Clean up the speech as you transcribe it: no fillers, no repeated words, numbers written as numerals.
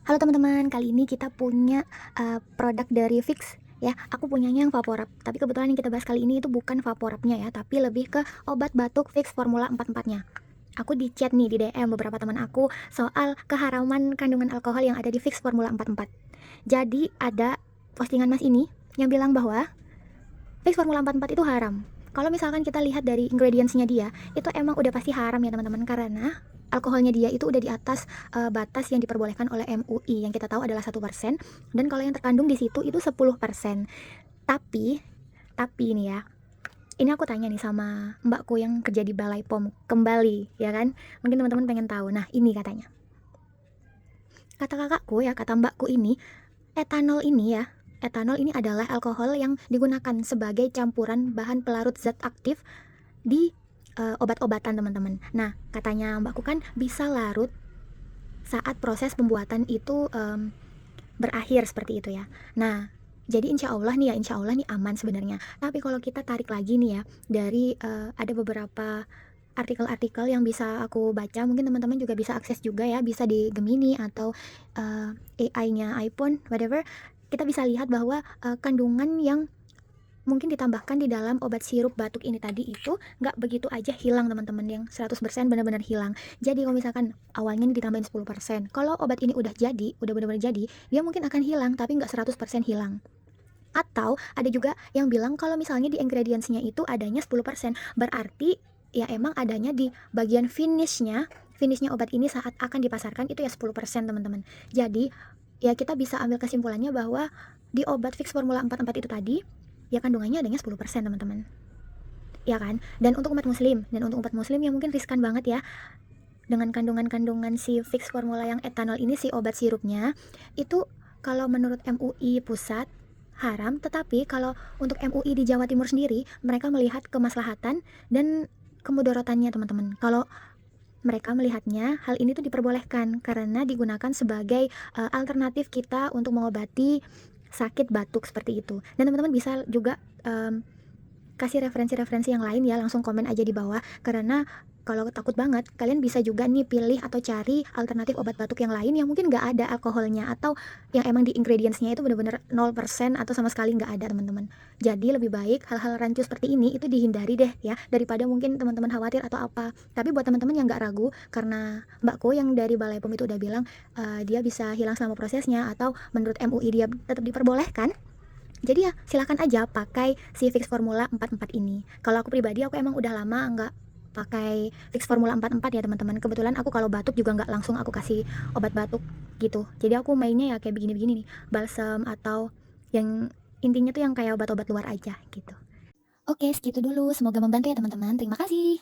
Halo teman-teman, kali ini kita punya produk dari Fix ya. Aku punyanya yang Vaporub, tapi kebetulan yang kita bahas kali ini itu bukan Vaporubnya ya, tapi lebih ke obat batuk Fix Formula 44-nya. Aku di chat nih di DM beberapa teman aku soal keharaman kandungan alkohol yang ada di Fix Formula 44. Jadi ada postingan Mas ini yang bilang bahwa Fix Formula 44 itu haram. Kalau misalkan kita lihat dari ingredientsnya dia, itu emang udah pasti haram ya teman-teman, karena alkoholnya dia itu udah di atas batas yang diperbolehkan oleh MUI yang kita tahu adalah 1%, dan kalau yang terkandung di situ itu 10%. Tapi ini ya, ini aku tanya nih sama mbakku yang kerja di Balai POM kembali ya kan. Mungkin teman-teman pengen tahu. Nah, ini katanya. Kata kakakku ya, kata mbakku ini, etanol ini ya, etanol ini adalah alkohol yang digunakan sebagai campuran bahan pelarut zat aktif di obat-obatan teman-teman. Nah, katanya mbakku kan bisa larut saat proses pembuatan itu berakhir seperti itu ya. Nah, jadi insya Allah nih ya, insya Allah nih aman sebenarnya. Tapi kalau kita tarik lagi nih ya, dari ada beberapa artikel-artikel yang bisa aku baca, mungkin teman-teman juga bisa akses juga ya, bisa di Gemini atau AI-nya iPhone, whatever. Kita bisa lihat bahwa kandungan yang mungkin ditambahkan di dalam obat sirup batuk ini tadi itu nggak begitu aja hilang teman-teman, yang 100% benar-benar hilang. Jadi kalau misalkan awalnya ditambahin 10%, kalau obat ini udah jadi, udah benar-benar jadi, dia mungkin akan hilang tapi nggak 100% hilang. Atau ada juga yang bilang kalau misalnya di ingredientsnya itu adanya 10%, berarti ya emang adanya di bagian finishnya obat ini saat akan dipasarkan itu ya 10% teman-teman. Jadi ya kita bisa ambil kesimpulannya bahwa di obat Fix Formula 44 itu tadi ya kandungannya adanya 10% teman-teman, ya kan. Dan untuk umat muslim yang mungkin riskan banget ya dengan kandungan-kandungan si Fix Formula yang etanol ini, si obat sirupnya itu, kalau menurut MUI pusat haram, tetapi kalau untuk MUI di Jawa Timur sendiri mereka melihat kemaslahatan dan kemudaratannya teman-teman. Kalau mereka melihatnya hal ini tuh diperbolehkan karena digunakan sebagai alternatif kita untuk mengobati sakit batuk seperti itu. Dan teman-teman bisa juga kasih referensi-referensi yang lain ya, langsung komen aja di bawah, karena kalau takut banget kalian bisa juga nih pilih atau cari alternatif obat batuk yang lain yang mungkin nggak ada alkoholnya, atau yang emang di ingredientsnya itu benar-benar 0% atau sama sekali nggak ada teman-teman. Jadi lebih baik hal-hal rancu seperti ini itu dihindari deh ya, daripada mungkin teman-teman khawatir atau apa. Tapi buat teman-teman yang nggak ragu, karena mbakku yang dari Balai POM itu udah bilang dia bisa hilang selama prosesnya, atau menurut MUI dia tetap diperbolehkan, jadi ya silakan aja pakai si Fix Formula 44 ini. Kalau aku pribadi, aku emang udah lama nggak pakai Fix Formula 44 ya teman-teman. Kebetulan aku kalau batuk juga nggak langsung aku kasih obat batuk gitu. Jadi aku mainnya ya kayak begini-begini nih, balsam atau yang intinya tuh yang kayak obat-obat luar aja gitu. Oke, segitu dulu. Semoga membantu ya teman-teman. Terima kasih.